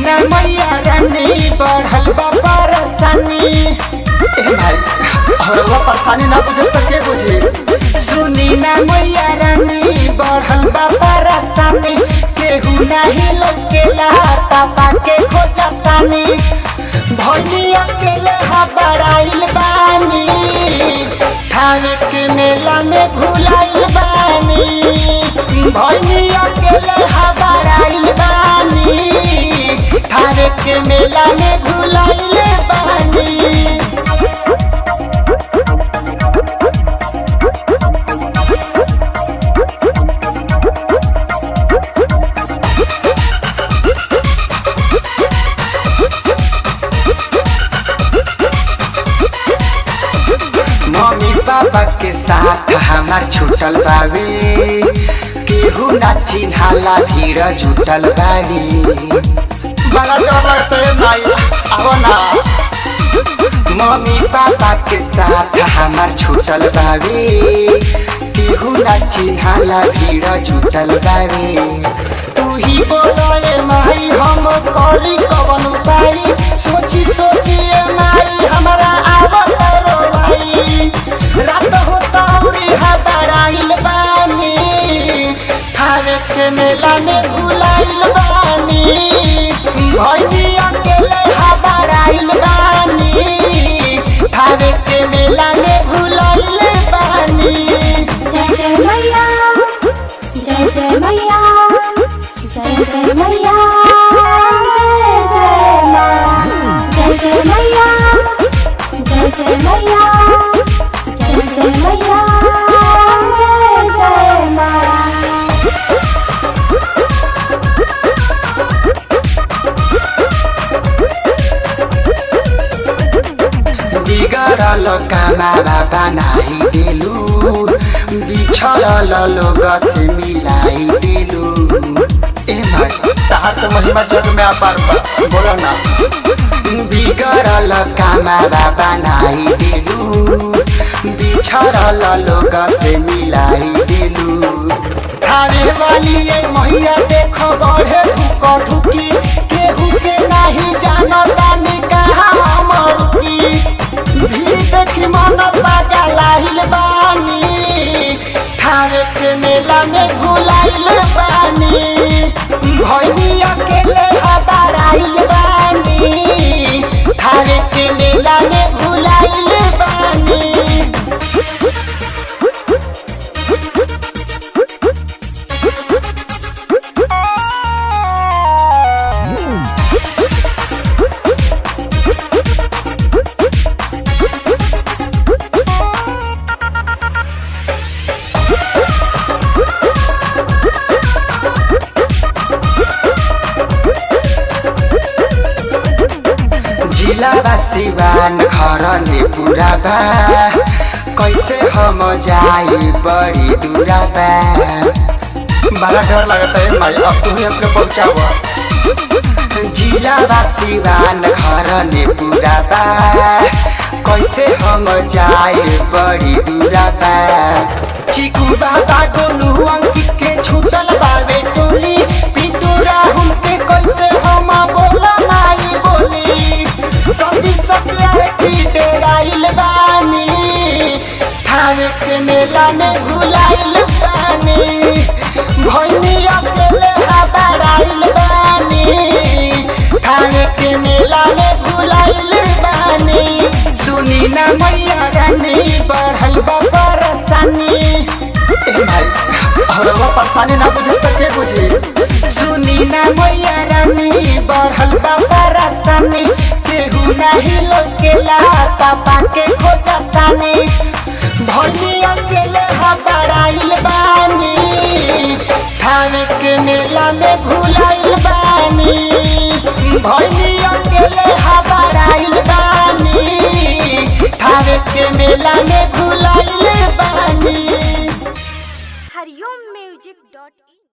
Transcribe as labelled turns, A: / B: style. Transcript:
A: ना मैया रानी बढ़ल बा परेशानी। ए भाई हरवा परेशानी ना बुझे तो के बुझे। सुनी ना मैया रानी बढ़ल बा परेशानी, केहू नहीं लकेला पापा के खोजतानी। भौनी अकेले बड़ाइल बानी, थावे के मेला में भुलाइल बानी। भौनी अकेले बड़ाइल बानी, थावे के मेला में भुलाइल बानी। मम्मी पापा के साथ हमार छूटल बावी, केहू ना चिन्हाला भीड़ जुटल बावी। बड़ा डर लगता है भाई, आओ ना। मम्मी पापा के साथ हमार छूटल बावी, केहू ना चिन्हाला भीड़ जुटल बावी। तू ही बोले माई हम करी कवन उपाय, सोची सोची माई हमारा आवत रोवाई। रात होता बड़ाइल बानी, थावे के मेला में भुलाइल बानी। भौनी अकेले बड़ाइल बानी, थावे के मेला में भुलाइल बानी।
B: जय जय मैया, जय जय मैया, जय जय मैया, जय जय माँ। जय जय मैया, जय जय मैया, जय जय मैया, जय जय माँ।
A: बिगड़ल कामा बाबा नाही दिलू, बिछड़ल लोग से मिलाई दिलू। ए भाई तार तो महिमा जग में अपार बा, बोलो ना। बिगड़ल कामा बाबा नाही दिलू, बिछड़ल लोग से मिलाई दिलू। थावे वाली ये मैया देखो बढ़े धुको धुकी, केहू के नहीं जानता निकाह हमर की। भीड़ देखी मन पागलाइल बानी, थावे के मेला में भुलाइल बानी। भौनी अकेले बड़ाइल बानी, थावे के मेला में भुलाइल बानी। जिला सिवान घर ने पूरा बा, कैसे हम जाई बड़ी दूरा बा। बड़ा डर लगता है भाई, अब तू ही हमके पहुँचावा। जिला सिवान घर ने पूरा बा, कैसे हम जाई बड़ी दूरा बा। चिकू बाबा गोलू अंकित के छूटल बावे टोली, पिटूरा हमके कैसे हम बोला माई बोली। सती सत्यार्थी डेराइल बानी, थावे के मेला में भुलाइल बानी। भौनी अकेले बड़ाइल बानी, थावे के मेला में भुलाइल बानी। सुनी ना मैया रानी बढ़ल बा परेशानी। ए भाई हरवा परेशानी ना बुझे तो के बुझे। सुनी ना मैया रानी बढ़ल बा परेशानी, केहू नहीं लकेला पापा के खोजतानी। भौनी अकेले बड़ाइल बानी, थावे के मेला में भुलाइल बानी। भौनी अकेले बड़ाइल बानी, थावे के मेला में भुलाइल बानी।
B: हरिओम म्यूजिक.in